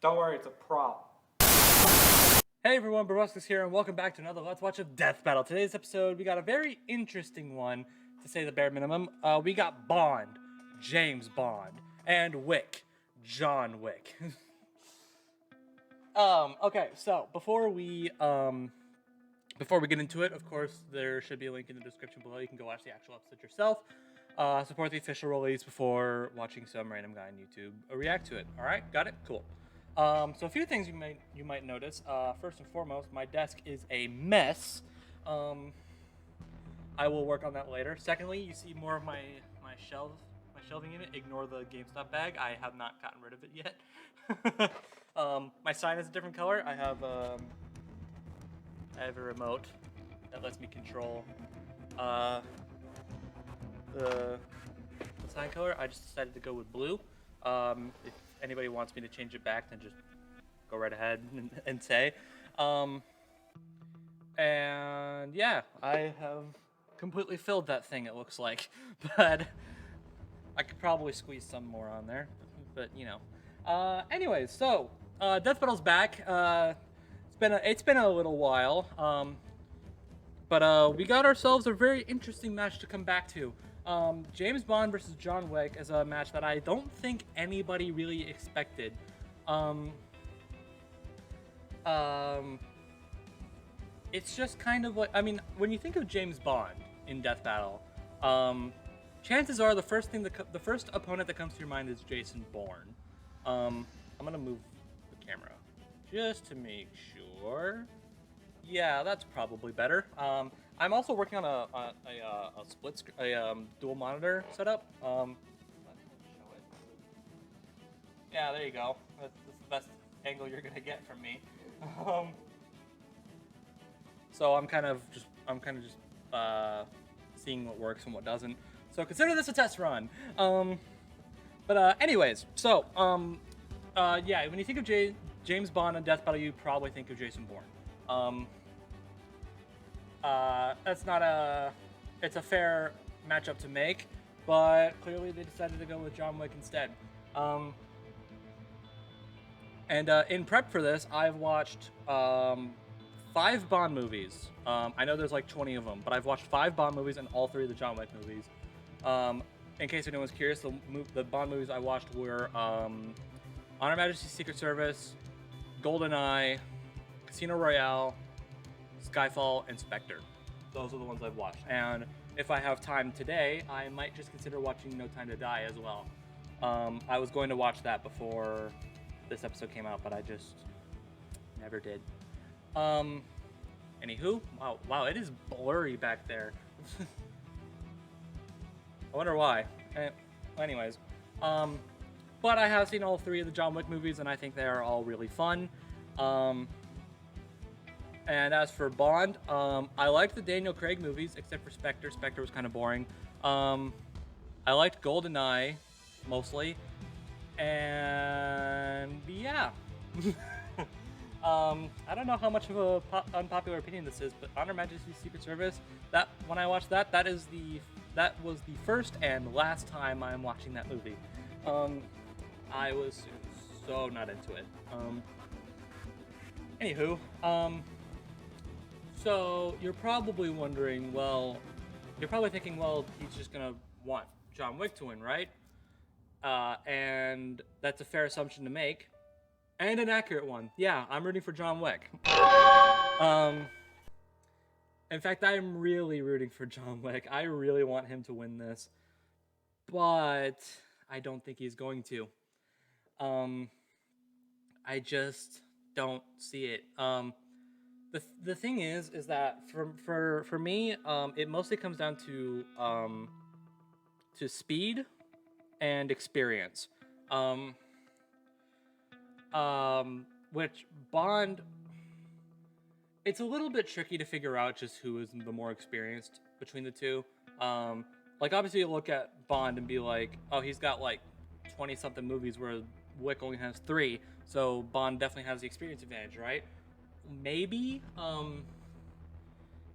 Don't worry, it's a prop. Hey everyone, Brobuscus here, and welcome back to another Let's Watch a Death Battle. Today's episode, we got a very interesting one, to say the bare minimum. We got Bond, James Bond, and Wick, John Wick. Okay, so before we get into it, of course, there should be a link in the description below. You can go watch the actual episode yourself. Support the official release before watching some random guy on YouTube react to it. All right, got it? Cool. So a few things you might notice. First and foremost, my desk is a mess. I will work on that later. Secondly, you see more of my shelving unit. Ignore the GameStop bag. I have not gotten rid of it yet. My sign is a different color. I have a remote that lets me control the sign color. I just decided to go with blue. If anybody wants me to change it back, then just go right ahead and say. And yeah, I have completely filled that thing, it looks like. But I could probably squeeze some more on there. But, you know. Anyways, so, Death Battle's back. It's been a little while. But we got ourselves a very interesting match to come back to. James Bond versus John Wick is a match that I don't think anybody really expected. It's just kind of like, I mean, when you think of James Bond in Death Battle, chances are the first opponent that comes to your mind is Jason Bourne. I'm gonna move the camera just to make sure. Yeah, that's probably better. I'm also working on a dual monitor setup. Yeah, there you go. That's the best angle you're gonna get from me. So I'm kind of just seeing what works and what doesn't. So consider this a test run. Anyways, so yeah, when you think of James Bond and Death Battle, you probably think of Jason Bourne. It's a fair matchup to make, but clearly they decided to go with John Wick instead. In prep for this, I've watched 5 Bond movies. I know there's like 20 of them, but I've watched 5 Bond movies and all 3 of the John Wick movies. In case anyone's curious, the Bond movies I watched were On Her Majesty's Secret Service, GoldenEye, Casino Royale, Skyfall, and Spectre. Those are the ones I've watched. And if I have time today, I might just consider watching No Time to Die as well. I was going to watch that before this episode came out, but I just never did. Anywho, wow, it is blurry back there. I wonder why. Anyways, but I have seen all 3 of the John Wick movies, and I think they are all really fun. And as for Bond, I liked the Daniel Craig movies, except for Spectre. Spectre was kind of boring. I liked GoldenEye, mostly. And yeah. I don't know how much of a unpopular opinion this is, but On Her Majesty's Secret Service, that when I watched that was the first and last time I'm watching that movie. I was so not into it. Anywho, so you're probably wondering, you're probably thinking, he's just gonna want John Wick to win, right? And that's a fair assumption to make, and an accurate one. Yeah, I'm rooting for John Wick. In fact, I'm really rooting for John Wick. I really want him to win this, but I don't think he's going to. I just don't see it. The thing is that for me, it mostly comes down to speed and experience. Which Bond, it's a little bit tricky to figure out just who is the more experienced between the two. Like obviously you look at Bond and be like, oh, he's got like 20 something movies where Wick only has 3, so Bond definitely has the experience advantage, right? Maybe.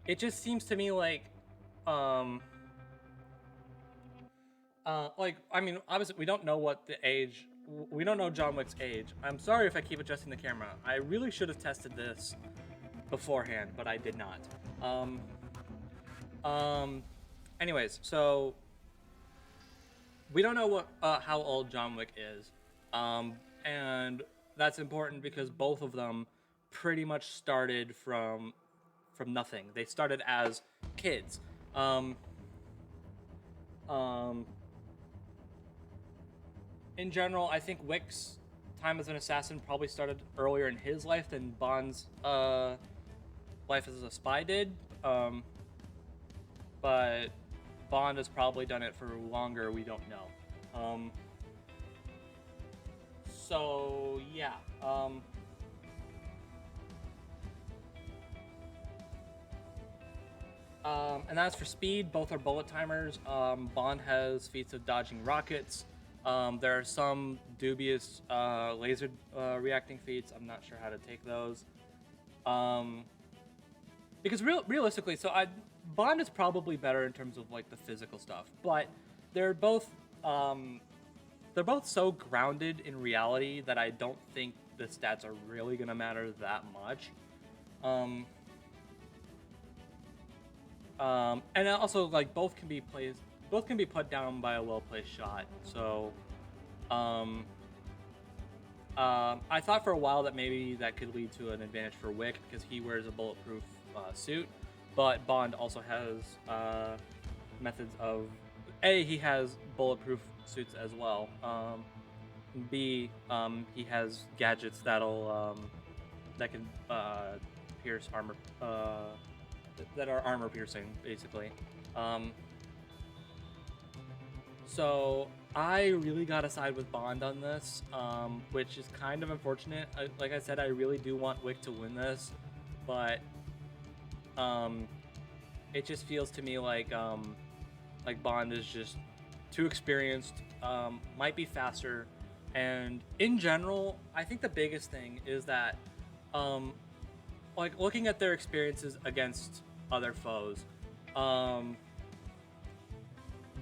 It just seems to me like I mean, obviously we don't know what the age we don't know John Wick's age. I'm sorry if I keep adjusting the camera. I really should have tested this beforehand, but I did not. Anyways, so we don't know what how old John Wick is, and that's important because both of them pretty much started from nothing. They started as kids. Um, in general, I think Wick's time as an assassin probably started earlier in his life than Bond's life as a spy did. But Bond has probably done it for longer. We don't know. So yeah. And as for speed, both are bullet timers. Bond has feats of dodging rockets. There are some dubious laser reacting feats. I'm not sure how to take those. Because realistically, Bond is probably better in terms of like the physical stuff, but they're both so grounded in reality that I don't think the stats are really gonna matter that much. And also like both can be put down by a well-placed shot. So, I thought for a while that maybe that could lead to an advantage for Wick because he wears a bulletproof suit, but Bond also has methods of he has bulletproof suits as well. B, he has gadgets that can pierce armor. That are armor piercing, basically. So I really gotta side with Bond on this, which is kind of unfortunate. Like I said, I really do want Wick to win this, but it just feels to me like Bond is just too experienced, might be faster, and in general, I think the biggest thing is that like looking at their experiences against other foes,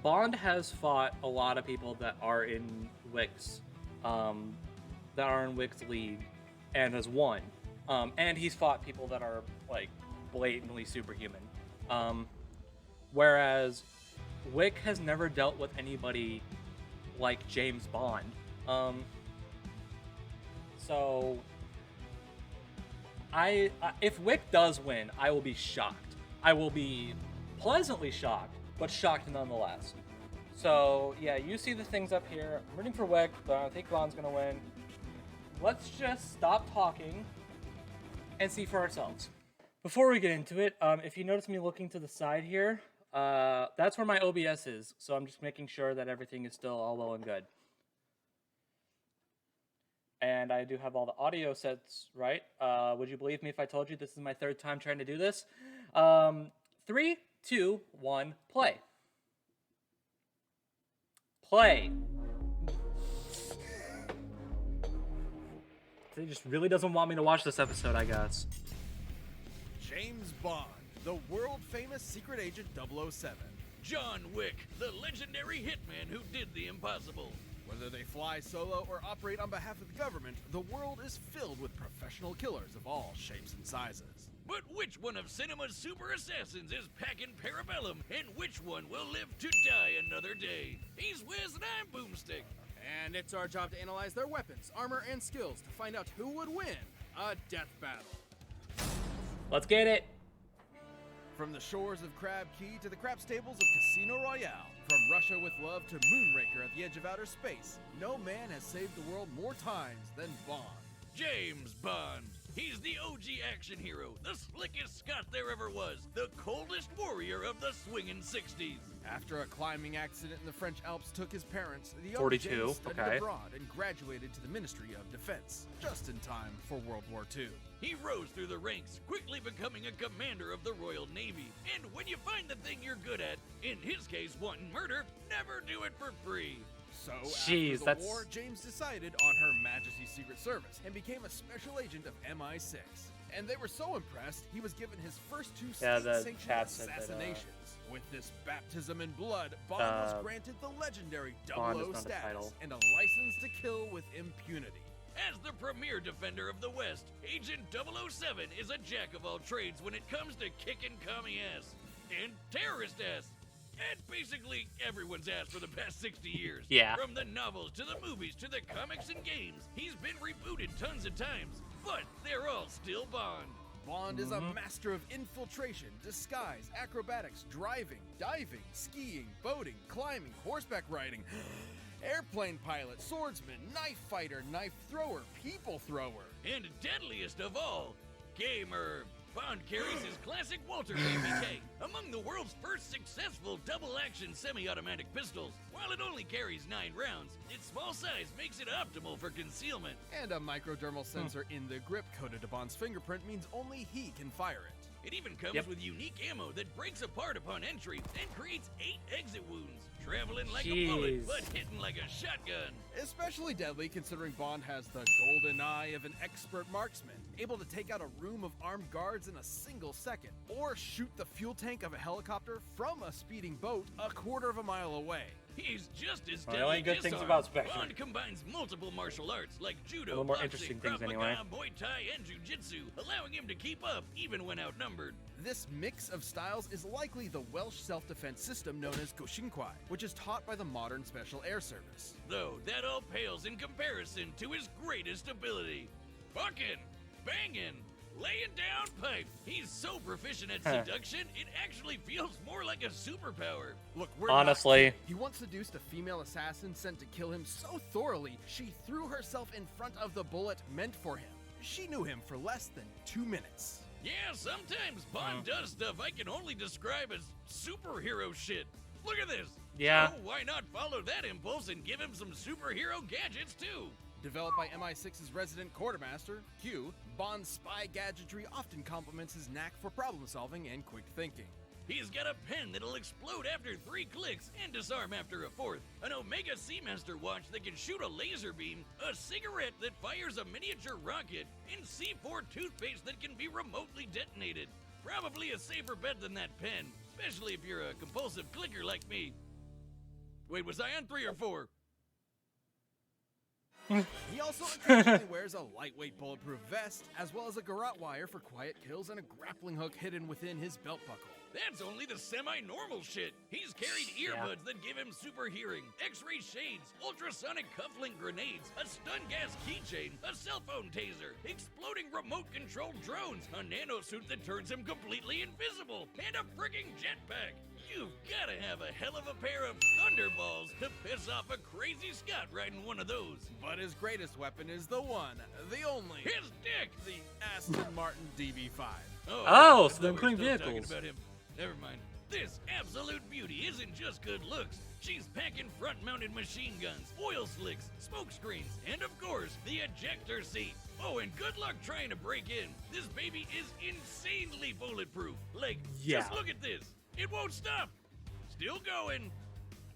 Bond has fought a lot of people that are in Wick's league and has won, and he's fought people that are like blatantly superhuman, whereas Wick has never dealt with anybody like James Bond. So if Wick does win, I will be shocked. I will be pleasantly shocked, but shocked nonetheless. So yeah, you see the things up here. I'm rooting for Wick, but I think Bond's gonna win. Let's just stop talking and see for ourselves. Before we get into it, if you notice me looking to the side here, that's where my OBS is. So I'm just making sure that everything is still all well and good. And I do have all the audio sets right. Would you believe me if I told you this is my third time trying to do this? 3, 2, 1, play. Play. He just really doesn't want me to watch this episode, I guess. James Bond, the world-famous secret agent 007. John Wick, the legendary hitman who did the impossible. Whether they fly solo or operate on behalf of the government, the world is filled with professional killers of all shapes and sizes. But which one of cinema's super assassins is packing Parabellum, and which one will live to die another day? He's Wiz and I'm Boomstick. And it's our job to analyze their weapons, armor, and skills to find out who would win a death battle. Let's get it. From the shores of Crab Key to the crap stables of Casino Royale, from Russia with Love to Moonraker at the edge of outer space, no man has saved the world more times than Bond. James Bond. He's the OG action hero, the slickest Scot there ever was, the coldest warrior of the swingin' 60s. After a climbing accident in the French Alps took his parents, the 42, OG studied okay. abroad and graduated to the Ministry of Defense, just in time for World War II. He rose through the ranks, quickly becoming a commander of the Royal Navy. And when you find the thing you're good at, in his case wanting murder, never do it for free. So, Jeez, after the war, James decided on Her Majesty's Secret Service and became a special agent of MI6. And they were so impressed, he was given his first 2 Yeah, the state-sanctioned chat said that, assassinations. With this baptism in blood, Bond was granted the legendary Bond is 00 not a status title. and a license to kill with impunity. As the premier defender of the West, Agent 007 is a jack of all trades when it comes to kicking commie ass and terrorist ass. And basically everyone's ass for the past 60 years. Yeah. From the novels to the movies to the comics and games, he's been rebooted tons of times, but they're all still Bond. Bond is a master of infiltration, disguise, acrobatics, driving, diving, skiing, boating, climbing, horseback riding, airplane pilot, swordsman, knife fighter, knife thrower, people thrower. And deadliest of all, gamer. Bond carries his classic Walter APK, among the world's first successful double-action semi-automatic pistols. While it only carries 9 rounds, its small size makes it optimal for concealment. And a microdermal sensor in the grip coded to Bond's fingerprint means only he can fire it. It even comes with unique ammo that breaks apart upon entry and creates 8 exit wounds, traveling like a bullet but hitting like a shotgun. Especially deadly considering Bond has the golden eye of an expert marksman, able to take out a room of armed guards in a single second, or shoot the fuel tank of a helicopter from a speeding boat a quarter of a mile away. He's just as The deadly only good things disarmed. about Spectre. Bond combines multiple martial arts like A judo, little more boxing, interesting Krav things anyway. Maga, Muay Thai, and Jiu-Jitsu, allowing him to keep up even when outnumbered. This mix of styles is likely the Welsh self-defense system known as Goshinkwai, which is taught by the modern Special Air Service. Though that all pales in comparison to his greatest ability. Bucking, banging, laying down pipe. He's so proficient at seduction, it actually feels more like a superpower. Look, we're Honestly. He once seduced a female assassin sent to kill him so thoroughly, she threw herself in front of the bullet meant for him. She knew him for less than 2 minutes. Yeah, sometimes Bond does stuff I can only describe as superhero shit. Look at this. Yeah. So why not follow that impulse and give him some superhero gadgets too? Developed by MI6's resident quartermaster, Q, Bond's spy gadgetry often complements his knack for problem solving and quick thinking. He's got a pen that'll explode after 3 clicks and disarm after a 4th, an Omega Seamaster watch that can shoot a laser beam, a cigarette that fires a miniature rocket, and C4 toothpaste that can be remotely detonated. Probably a safer bet than that pen, especially if you're a compulsive clicker like me. Wait, was I on 3 or 4? He also occasionally wears a lightweight bulletproof vest, as well as a garrote wire for quiet kills and a grappling hook hidden within his belt buckle. That's only the semi-normal shit. He's carried earbuds that give him super hearing, X-ray shades, ultrasonic cufflink grenades, a stun gas keychain, a cell phone taser, exploding remote-controlled drones, a nanosuit that turns him completely invisible, and a frigging jetpack. You've gotta have a hell of a pair of thunderballs to piss off a crazy Scot riding one of those. But his greatest weapon is the one, the only, His dick! the Aston Martin DB5. Oh, I so thought they're we were including still talking vehicles. about him. Never mind. This absolute beauty isn't just good looks. She's packing front-mounted machine guns, oil slicks, smoke screens, and of course, the ejector seat. Oh, and good luck trying to break in. This baby is insanely bulletproof. Like, just look at this. It won't stop. Still going.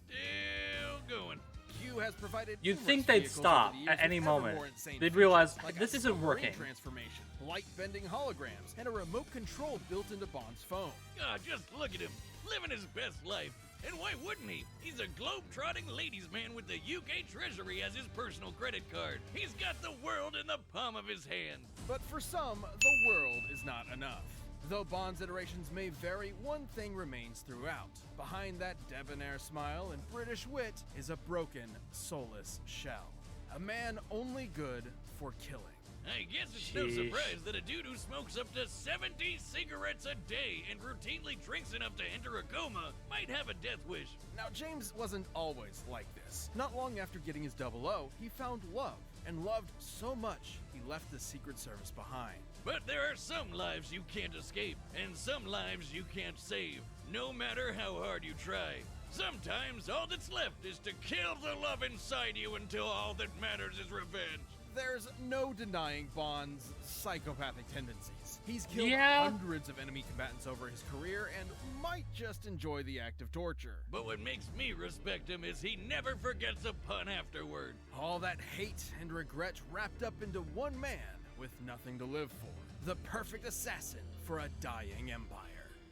Still going. Q has provided You'd numerous think they'd vehicles stop over the years at any with ever moment. more insane They'd features, realize, like this a isn't submarine working. transformation, light-bending holograms, and a remote control built into Bond's phone. Ah, just look at him, living his best life. And why wouldn't he? He's a globe-trotting ladies' man with the UK Treasury as his personal credit card. He's got the world in the palm of his hand. But for some, the world is not enough. Though Bond's iterations may vary, one thing remains throughout. Behind that debonair smile and British wit is a broken, soulless shell. A man only good for killing. I guess it's no Sheesh. surprise that a dude who smokes up to 70 cigarettes a day and routinely drinks enough to enter a coma might have a death wish. Now, James wasn't always like this. Not long after getting his 00, he found love, and loved so much he left the Secret Service behind. But there are some lives you can't escape, and some lives you can't save, no matter how hard you try. Sometimes all that's left is to kill the love inside you until all that matters is revenge. There's no denying Bond's psychopathic tendencies. He's killed Yeah. hundreds of enemy combatants over his career and might just enjoy the act of torture. But what makes me respect him is he never forgets a pun afterward. All that hate and regret wrapped up into one man with nothing to live for. the perfect assassin for a dying empire.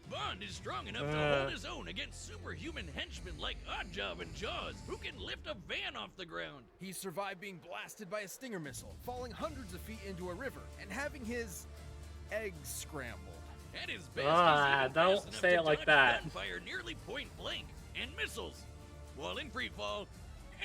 Bond is strong enough to hold his own against superhuman henchmen like Oddjob and Jaws, who can lift a van off the ground. He survived being blasted by a Stinger missile, falling hundreds of feet into a river, and having his eggs scrambled. At his best, he's even don't fast enough say to it like dodge that. gunfire nearly point blank and missiles, while in free fall,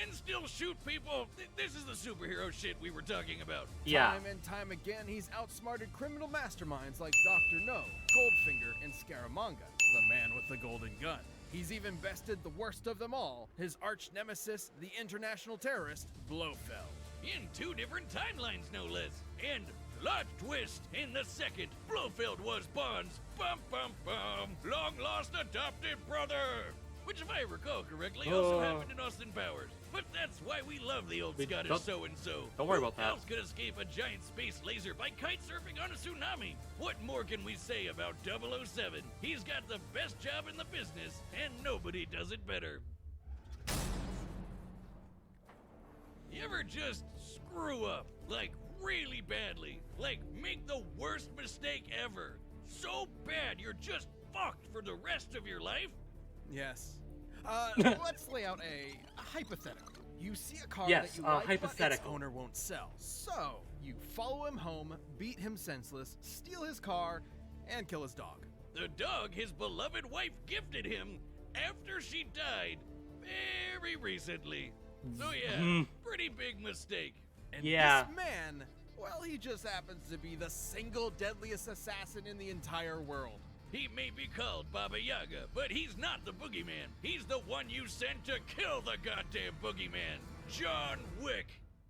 and still shoot people. This is the superhero shit we were talking about. Yeah. Time and time again, he's outsmarted criminal masterminds like Dr. No, Goldfinger, and Scaramanga, the man with the golden gun. He's even bested the worst of them all, his arch nemesis, the international terrorist, Blofeld. In 2 different timelines, no less. And plot twist, in the second, Blofeld was Bond's long-lost adopted brother. Which, if I recall correctly, also happened in Austin Powers. But that's why we love the old Scottish so-and-so. Don't worry about that. Who else could escape a giant space laser by kite surfing on a tsunami? What more can we say about 007? He's got the best job in the business, and nobody does it better. You ever just screw up, like really badly? Like make the worst mistake ever? So bad you're just fucked for the rest of your life? Yes. Let's lay out a hypothetical. You see a car Yes, that you like, but its hypothetical. owner won't sell. So, you follow him home, beat him senseless, steal his car, and kill his dog. The dog his beloved wife gifted him after she died very recently. So yeah, pretty big mistake. And Yeah. this man, well, he just happens to be the single deadliest assassin in the entire world. He may be called Baba Yaga, but he's not the Boogeyman. He's the one you sent to kill the goddamn Boogeyman, John Wick.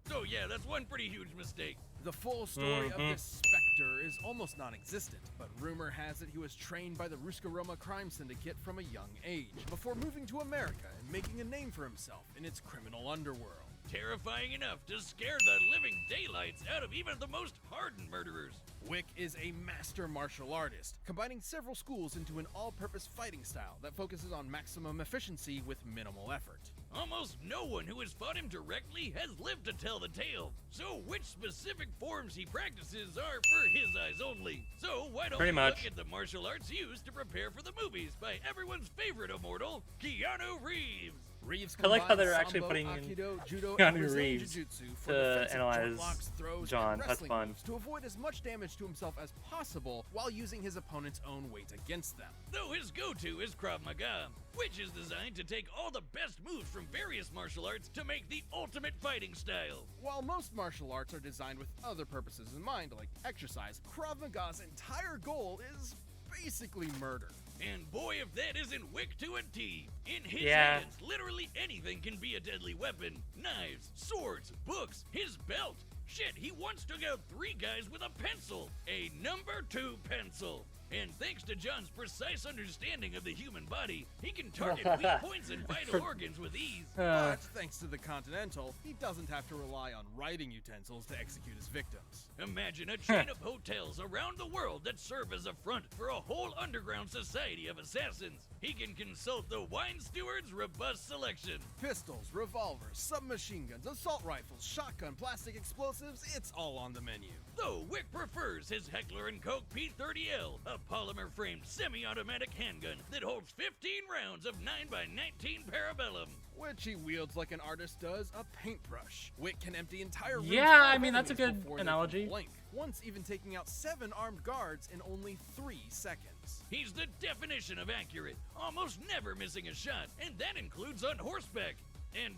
So yeah, that's one pretty huge mistake. The full story of this specter is almost non-existent, but rumor has it he was trained by the Rooster crime syndicate from a young age, before moving to America and making a name for himself in its criminal underworld. Terrifying enough to scare the living daylights out of even the most hardened murderers. Wick is a master martial artist, combining several schools into an all-purpose fighting style that focuses on maximum efficiency with minimal effort. Almost no one who has fought him directly has lived to tell the tale. So which specific forms he practices are for his eyes only. So why don't Pretty we much. look at the martial arts used to prepare for the movies by everyone's favorite immortal, Keanu Reeves. Reeves I like how they're combines actually sambo, putting in aikido, judo, Keanu and Brazilian Reeves jiu-jitsu for to defensive analyze jump locks, throws, John. and That's wrestling fun. moves to avoid as much damage to himself as possible while using his opponent's own weight against them. Though his go-to is Krav Maga, which is designed to take all the best moves from various martial arts to make the ultimate fighting style. While most martial arts are designed with other purposes in mind, like exercise, Krav Maga's entire goal is basically murder. And boy, if that isn't Wick to a T. In his Yeah. hands, literally anything can be a deadly weapon. Knives, swords, books, his belt. Shit, he once took out 3 guys with a pencil. A number 2 pencil. And thanks to John's precise understanding of the human body, he can target weak points and vital organs with ease. But thanks to the Continental, he doesn't have to rely on writing utensils to execute his victims. Imagine a chain of hotels around the world that serve as a front for a whole underground society of assassins. He can consult the wine steward's robust selection. Pistols, revolvers, submachine guns, assault rifles, shotgun, plastic explosives, it's all on the menu. Though Wick prefers his Heckler & Koch P30L, a polymer-framed semi-automatic handgun that holds 15 rounds of 9x19 parabellum. Which he wields like an artist does a paintbrush. Wick can empty entire rooms Yeah, full I of mean, that's a enemies good before they analogy. can blink, once even taking out 7 armed guards in only 3 seconds. He's the definition of accurate, almost never missing a shot, and that includes on horseback and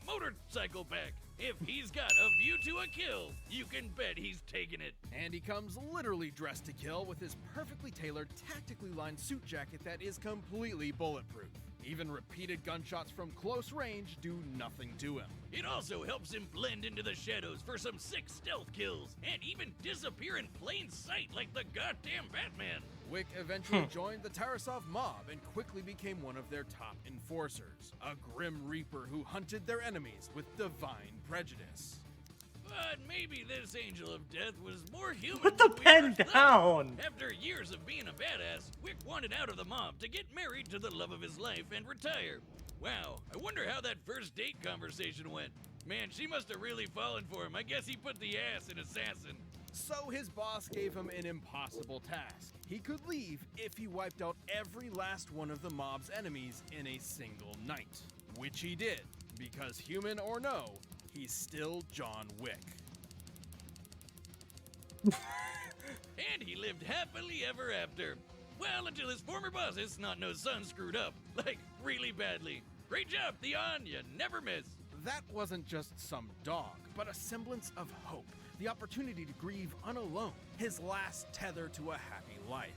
motorcycle back. If he's got a view to a kill, you can bet he's taking it. And he comes literally dressed to kill with his perfectly tailored, tactically lined suit jacket that is completely bulletproof. Even repeated gunshots from close range do nothing to him. It also helps him blend into the shadows for some sick stealth kills, and even disappear in plain sight like the goddamn Batman. Wick eventually joined the Tarasov mob and quickly became one of their top enforcers, a grim reaper who hunted their enemies with divine prejudice. But maybe this angel of death was more human Put the than we pen first thought. down. After years of being a badass, Wick wanted out of the mob to get married to the love of his life and retire. Wow, I wonder how that first date conversation went. Man, she must have really fallen for him. I guess he put the ass in assassin. So his boss gave him an impossible task. He could leave if he wiped out every last one of the mob's enemies in a single night. Which he did, because human or no, he's still John Wick. And he lived happily ever after. Well, until his former boss's snot-nosed son screwed up. Like, really badly. Great job, Theon, you never miss. That wasn't just some dog, but a semblance of hope. The opportunity to grieve unalone, his last tether to a happy life.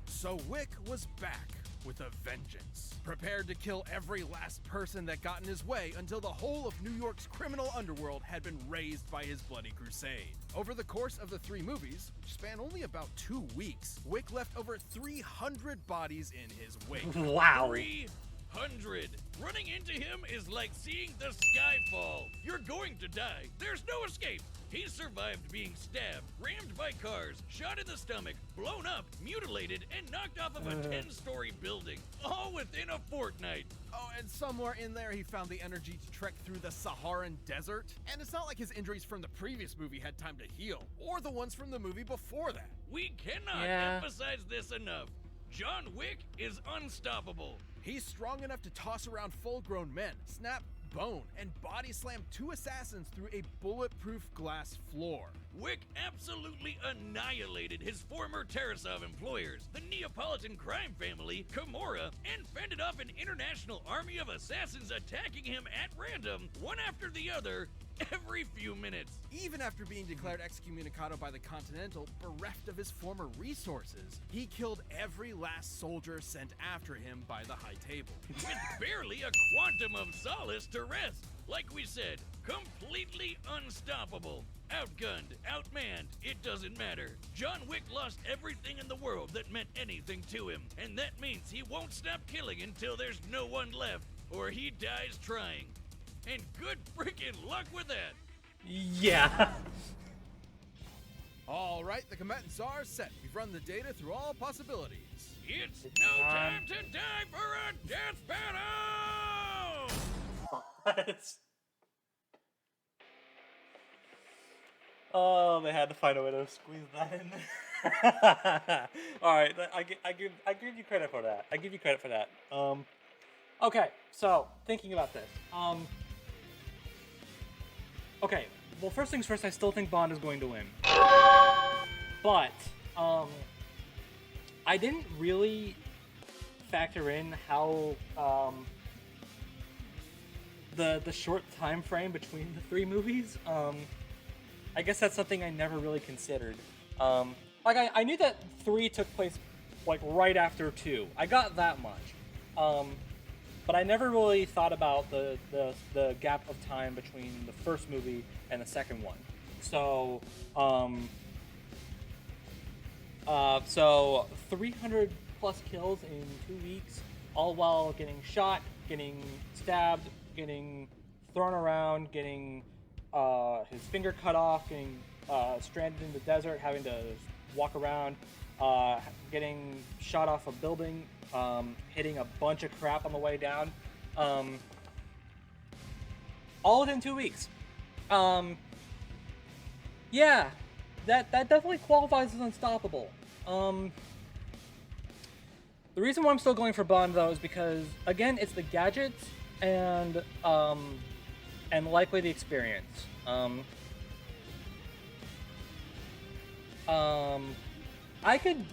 So Wick was back with a vengeance, prepared to kill every last person that got in his way until the whole of New York's criminal underworld had been razed by his bloody crusade. Over the course of the 3 movies, which span only about 2 weeks, Wick left over 300 bodies in his wake. Wow. 300. Running into him is like seeing the sky fall. You're going to die. There's no escape. He survived being stabbed, rammed by cars, shot in the stomach, blown up, mutilated, and knocked off of a 10-story building, all within a fortnight. Oh, and somewhere in there he found the energy to trek through the Saharan desert. And it's not like his injuries from the previous movie had time to heal, or the ones from the movie before that. We cannot emphasize this enough. John Wick is unstoppable. He's strong enough to toss around full-grown men, snap bone, and body slam 2 assassins through a bulletproof glass floor. Wick absolutely annihilated his former Tarasov employers, the Neapolitan crime family, Kimura, and fended off an international army of assassins attacking him at random, one after the other, every few minutes. Even after being declared excommunicado by the Continental, bereft of his former resources, he killed every last soldier sent after him by the High Table. With barely a quantum of solace to rest. Like we said, completely unstoppable. Outgunned, outmanned, it doesn't matter. John Wick lost everything in the world that meant anything to him, and that means he won't stop killing until there's no one left, or he dies trying. And good freaking luck with that. Yeah. All right, the combatants are set. We've run the data through all possibilities. It's no time to die for a death battle! Oh, they had to find a way to squeeze that in. All right, I give you credit for that. I give you credit for that. Okay, so thinking about this. Okay, well, first things first, I still think Bond is going to win. But I didn't really factor in how the short time frame between the 3 movies. I guess that's something I never really considered. Like I knew that 3 took place like right after 2. I got that much. But I never really thought about the gap of time between the first movie and the second one. So so 300 plus kills in 2 weeks, all while getting shot, getting stabbed, getting thrown around, getting his finger cut off, getting stranded in the desert, having to walk around, getting shot off a building, hitting a bunch of crap on the way down, all within 2 weeks. Yeah, that definitely qualifies as unstoppable. The reason why I'm still going for Bond though is because, again, it's the gadgets and likely the experience. I could.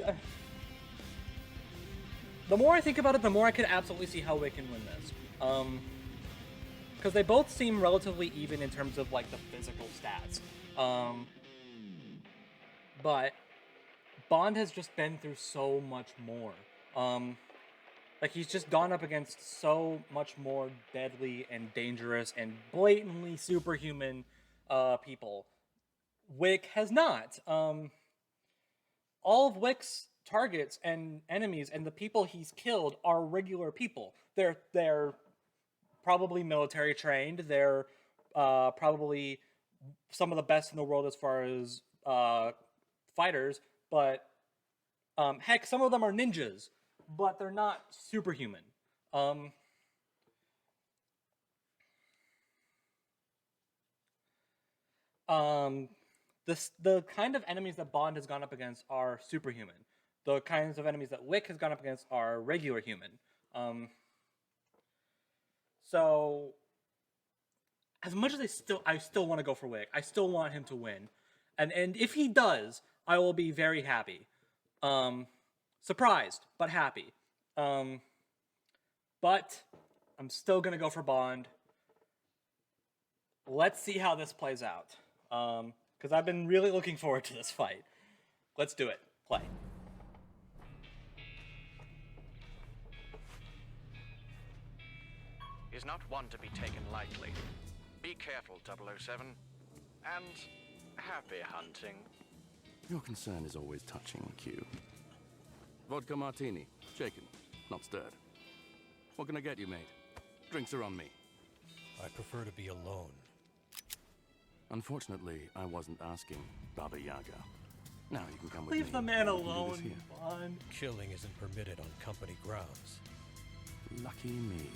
The more I think about it, the more I could absolutely see how Wick can win this. Because they both seem relatively even in terms of like the physical stats. But Bond has just been through so much more. Like he's just gone up against so much more deadly and dangerous and blatantly superhuman people. Wick has not. All of Wick's targets and enemies and the people he's killed are regular people. They're probably military trained. They're probably some of the best in the world as far as fighters. But heck, some of them are ninjas, but they're not superhuman. The kind of enemies that Bond has gone up against are superhuman. The kinds of enemies that Wick has gone up against are regular human. So as much as I still want to go for Wick. I still want him to win. And if he does, I will be very happy. Surprised, but happy. But I'm still gonna go for Bond. Let's see how this plays out. Because I've been really looking forward to this fight. Let's do it. Play. Is not one to be taken lightly. Be careful, 007. And happy hunting. Your concern is always touching, Q. Vodka martini. Shaken, not stirred. What can I get you, mate? Drinks are on me. I prefer to be alone. Unfortunately, I wasn't asking, Baba Yaga. Now you can come with Leave me. the man We can do this alone, here. Bond. Killing isn't permitted on company grounds. Lucky me.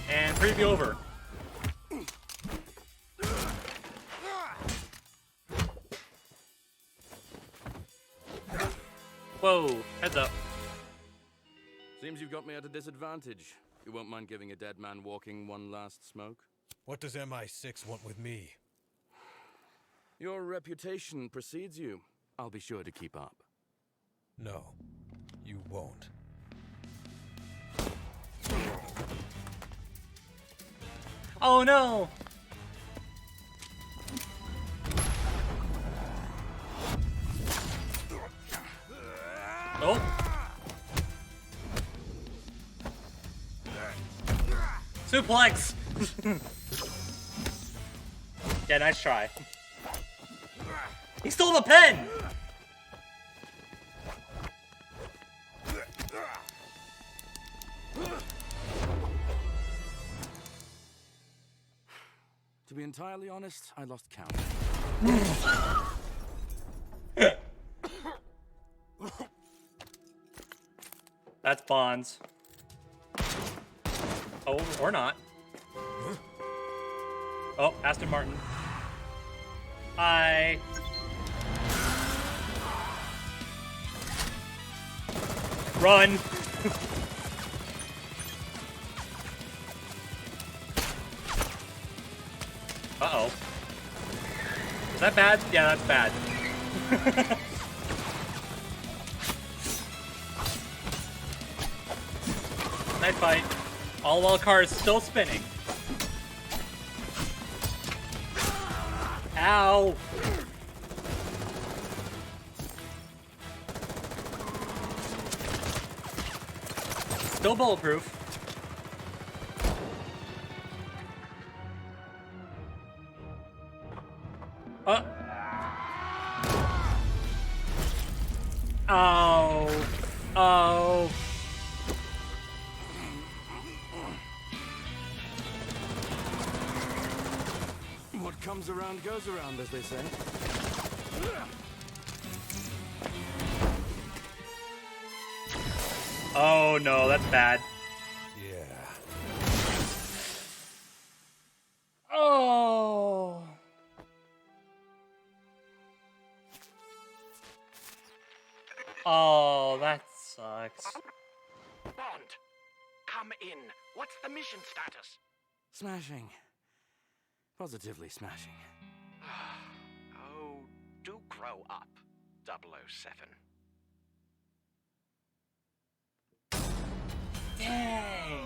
And preview over. Whoa, heads up. Seems you've got me at a disadvantage. You won't mind giving a dead man walking one last smoke? What does MI6 want with me? Your reputation precedes you. I'll be sure to keep up. No, you won't. Oh no! Oh! Suplex! Yeah, nice try. He stole the pen! To be entirely honest, I lost count. That's Bonds. Oh, or not. Oh, Aston Martin. Hi. Run. Uh-oh. Is that bad? Yeah, that's bad. Nice fight. All while the car is still spinning. Ow! Still bulletproof. Oh. Oh. What comes around goes around, as they say. Oh no, that's bad. Yeah. Oh. Oh, that sucks. Bond, come in. What's the mission status? Smashing. Positively smashing. Oh, do grow up, 007. Dang.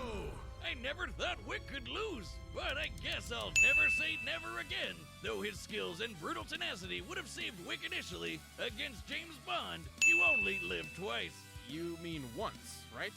I never thought Wick could lose, but I guess I'll never say never again. Though his skills and brutal tenacity would have saved Wick initially, against James Bond, you only live twice. You mean once, right?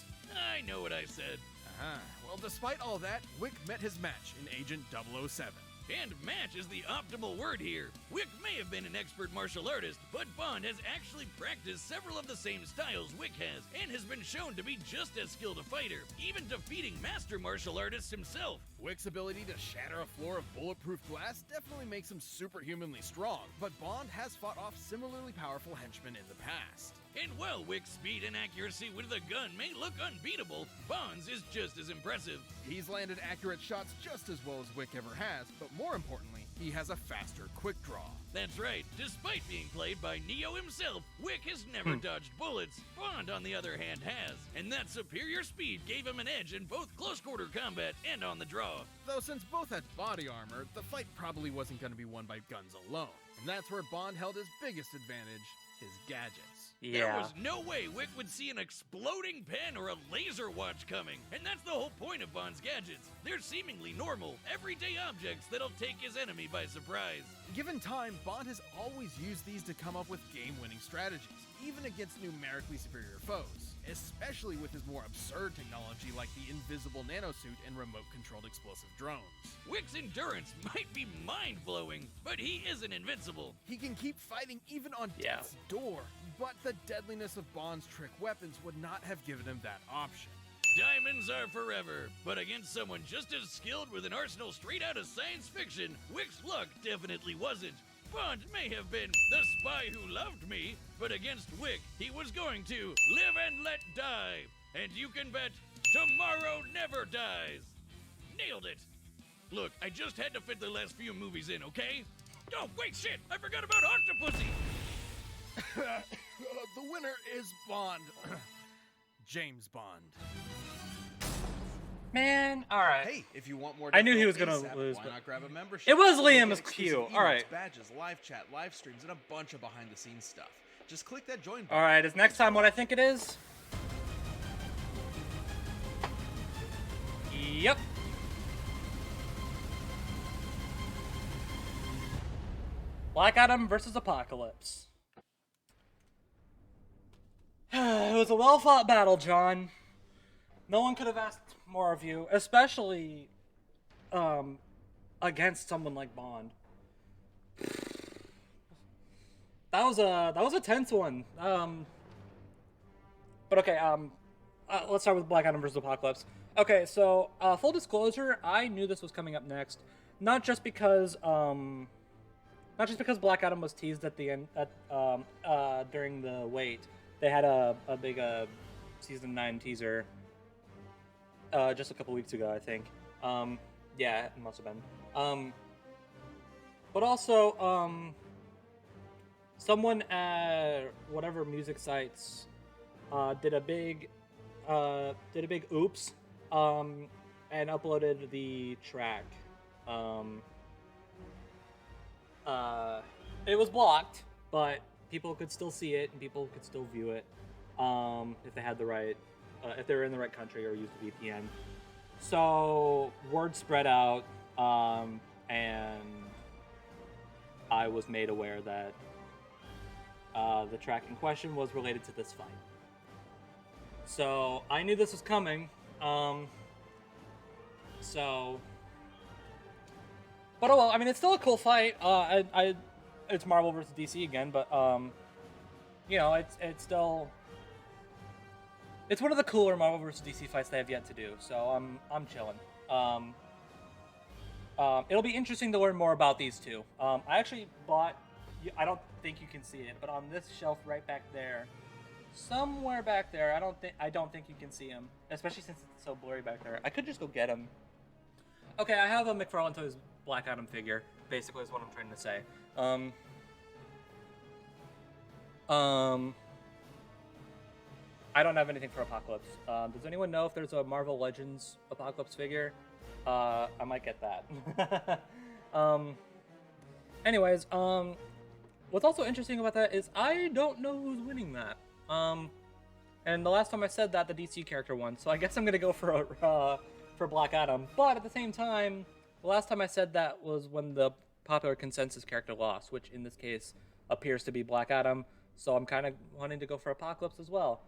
I know what I said. Uh-huh. Well, despite all that, Wick met his match in Agent 007. And match is the optimal word here. Wick may have been an expert martial artist, but Bond has actually practiced several of the same styles Wick has, and has been shown to be just as skilled a fighter, even defeating master martial artists himself. Wick's ability to shatter a floor of bulletproof glass definitely makes him superhumanly strong, but Bond has fought off similarly powerful henchmen in the past. And while Wick's speed and accuracy with a gun may look unbeatable, Bond's is just as impressive. He's landed accurate shots just as well as Wick ever has, but more importantly, he has a faster quick draw. That's right, despite being played by Neo himself, Wick has never dodged bullets. Bond, on the other hand, has, and that superior speed gave him an edge in both close-quarter combat and on the draw. Though since both had body armor, the fight probably wasn't going to be won by guns alone. And that's where Bond held his biggest advantage, his gadgets. There was no way Wick would see an exploding pen or a laser watch coming, and that's the whole point of Bond's gadgets. They're seemingly normal, everyday objects that'll take his enemy by surprise. Given time, Bond has always used these to come up with game-winning strategies, even against numerically superior foes, especially with his more absurd technology like the invisible nanosuit and remote-controlled explosive drones. Wick's endurance might be mind-blowing, but he isn't invincible. He can keep fighting even on death's door, but the deadliness of Bond's trick weapons would not have given him that option. Diamonds are forever, but against someone just as skilled with an arsenal straight out of science fiction, Wick's luck definitely wasn't. Bond may have been the spy who loved me, but against Wick, he was going to live and let die. And you can bet tomorrow never dies. Nailed it. Look, I just had to fit the last few movies in, okay? Oh, wait, shit! I forgot about Octopussy! The winner is Bond. James Bond. Man, all right. Hey, if you want more, I knew he was gonna ASAP, lose, why but- not grab a membership? It was You'll get Liam's exclusive cue. emotes, All right. badges, live chat, live streams, and a bunch of behind-the-scenes stuff. Just click that join button. All right, is next time what I think it is? Yep. Black Adam versus Apocalypse. It was a well-fought battle, John. No one could have asked more of you, especially against someone like Bond. That was a tense one. But okay, let's start with Black Adam vs. Apocalypse. Okay, so full disclosure, I knew this was coming up next, not just because Black Adam was teased at the end during the wait. They had a big season 9 teaser just a couple weeks ago, I think. Yeah, it must have been. But also, someone at whatever music sites did a big oops and uploaded the track. It was blocked, but people could still see it and people could still view it if they had the right, if they were in the right country or used a VPN. So word spread out, and I was made aware that the track in question was related to this fight. So I knew this was coming. But oh well, I mean, it's still a cool fight. It's Marvel versus DC again, but you know, it's still, it's one of the cooler Marvel versus DC fights they have yet to do. So I'm chilling. It'll be interesting to learn more about these two. I actually bought, I don't think you can see it, but on this shelf right back there, somewhere back there, I don't think you can see him, especially since it's so blurry back there. I could just go get him. Okay, I have a McFarlane Toys Black Adam figure, basically is what I'm trying to say. I don't have anything for Apocalypse. Does anyone know if there's a Marvel Legends Apocalypse figure? I might get that. Anyways, what's also interesting about that is I don't know who's winning that. And the last time I said that, the DC character won, so I guess I'm gonna go for Black Adam. But at the same time, the last time I said that was when the popular consensus character lost, which in this case appears to be Black Adam. So I'm kind of wanting to go for Apocalypse as well.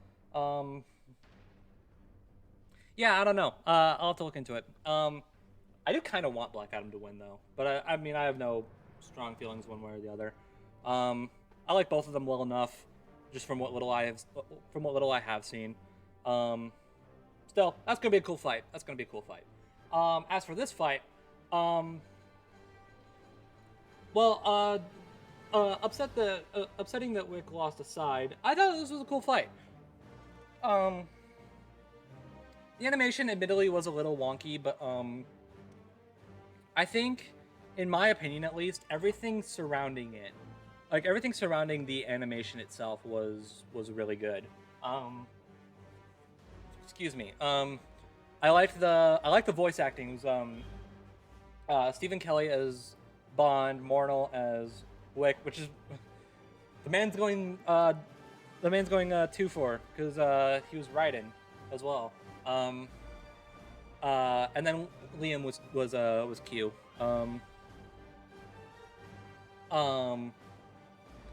Yeah, I don't know. I'll have to look into it. I do kind of want Black Adam to win though, but I mean I have no strong feelings one way or the other. I like both of them well enough, just from what little I have seen. Still, that's gonna be a cool fight. As for this fight, well, upsetting that Wick lost aside, I thought this was a cool fight. The animation admittedly was a little wonky, but I think, in my opinion at least, everything surrounding it, like everything surrounding the animation itself, was really good. Excuse me. I liked the voice acting. It was Stephen Kelly as Bond, Mornell as Wick, which is the man's going 2-4 because he was Raiden as well. And then Liam was Q.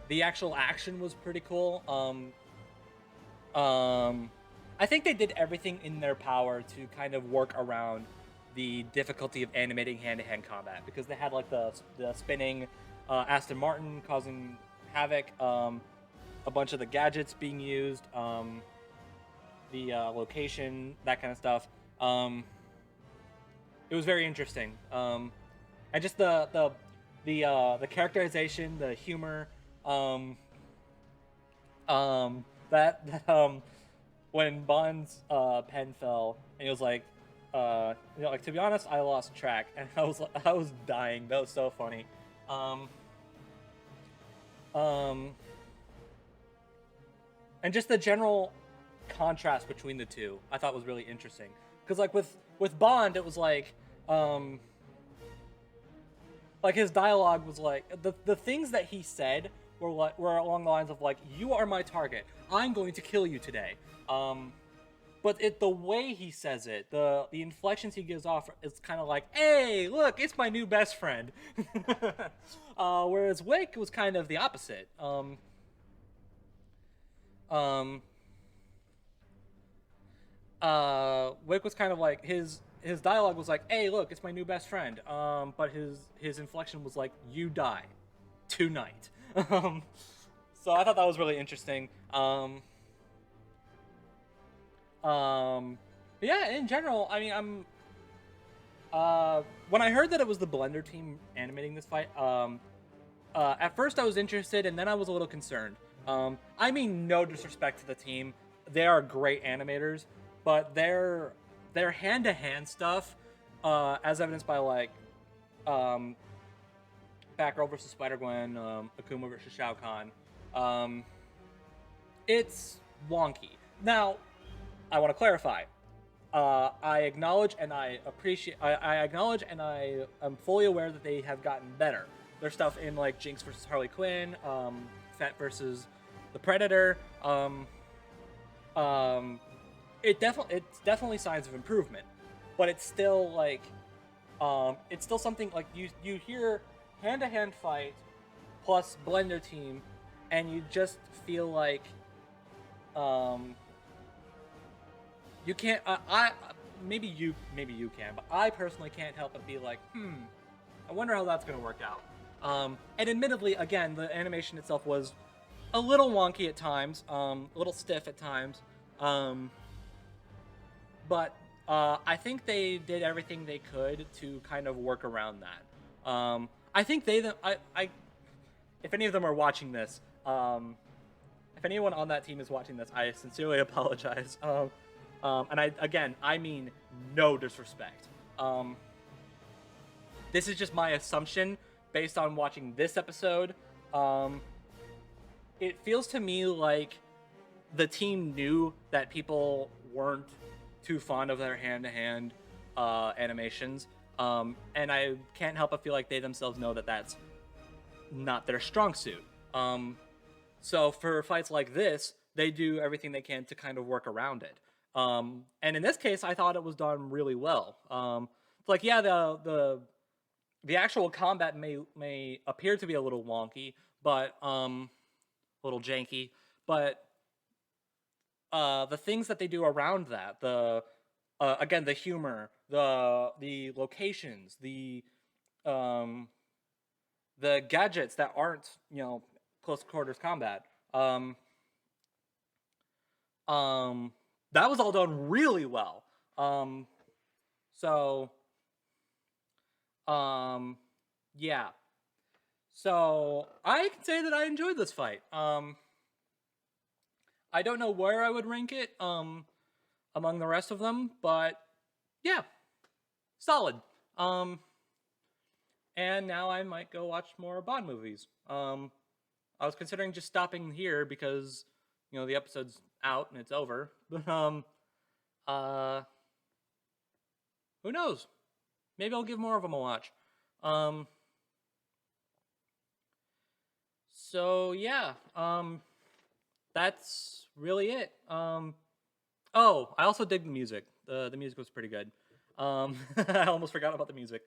The actual action was pretty cool. I think they did everything in their power to kind of work around the difficulty of animating hand-to-hand combat, because they had like the spinning Aston Martin causing havoc, a bunch of the gadgets being used, the location, that kind of stuff. It was very interesting, and just the characterization, the humor, when Bond's pen fell and he was like, like, to be honest, I lost track, and I was dying. That was so funny. And just the general contrast between the two, I thought was really interesting. Because like with Bond, it was like his dialogue was like the things that he said were along the lines of like, "You are my target. I'm going to kill you today." But the way he says it, the inflections he gives off, it's kind of like, "Hey, look, it's my new best friend." Whereas Wick was kind of the opposite. Wick was kind of like, his dialogue was like, "Hey, look, it's my new best friend." But his inflection was like, "You die tonight." So I thought that was really interesting. Yeah, in general, I mean, when I heard that it was the Blender team animating this fight, at first I was interested, and then I was a little concerned. I mean, no disrespect to the team, they are great animators, but their hand-to-hand stuff, as evidenced by like Batgirl versus Spider-Gwen, Akuma versus Shao Kahn, it's wonky. Now, I want to clarify. I acknowledge and I appreciate. I acknowledge and I am fully aware that they have gotten better. There's stuff in like Jinx versus Harley Quinn, Fett versus the Predator. It's definitely signs of improvement, but it's still like, it's still something like you hear hand-to-hand fight plus Blender team, and you just feel like, you can't. Maybe you can, but I personally can't help but be like, I wonder how that's gonna work out. And admittedly, again, the animation itself was a little wonky at times, a little stiff at times, but I think they did everything they could to kind of work around that. I think if any of them are watching this, if anyone on that team is watching this, I sincerely apologize. And I mean no disrespect. This is just my assumption based on watching this episode. It feels to me like the team knew that people weren't too fond of their hand-to-hand animations, and I can't help but feel like they themselves know that that's not their strong suit. So for fights like this, they do everything they can to kind of work around it. And in this case, I thought it was done really well. Like, yeah, the actual combat may appear to be a little wonky, but a little janky. But the things that they do around that, again, the humor, the locations, the gadgets that aren't, close quarters combat. That was all done really well. Yeah. So I can say that I enjoyed this fight. I don't know where I would rank it among the rest of them, but yeah, solid. And now I might go watch more Bond movies. I was considering just stopping here because, you know, the episode's out and it's over. But who knows? Maybe I'll give more of them a watch. So yeah, that's really it. Oh, I also dig the music. The music was pretty good. I almost forgot about the music.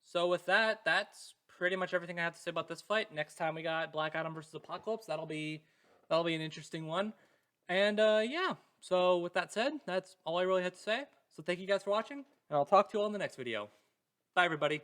So with that, that's pretty much everything I have to say about this fight. Next time we got Black Adam versus Apocalypse, that'll be an interesting one. And yeah, so with that said, that's all I really had to say. So thank you guys for watching, and I'll talk to you all in the next video. Bye, everybody.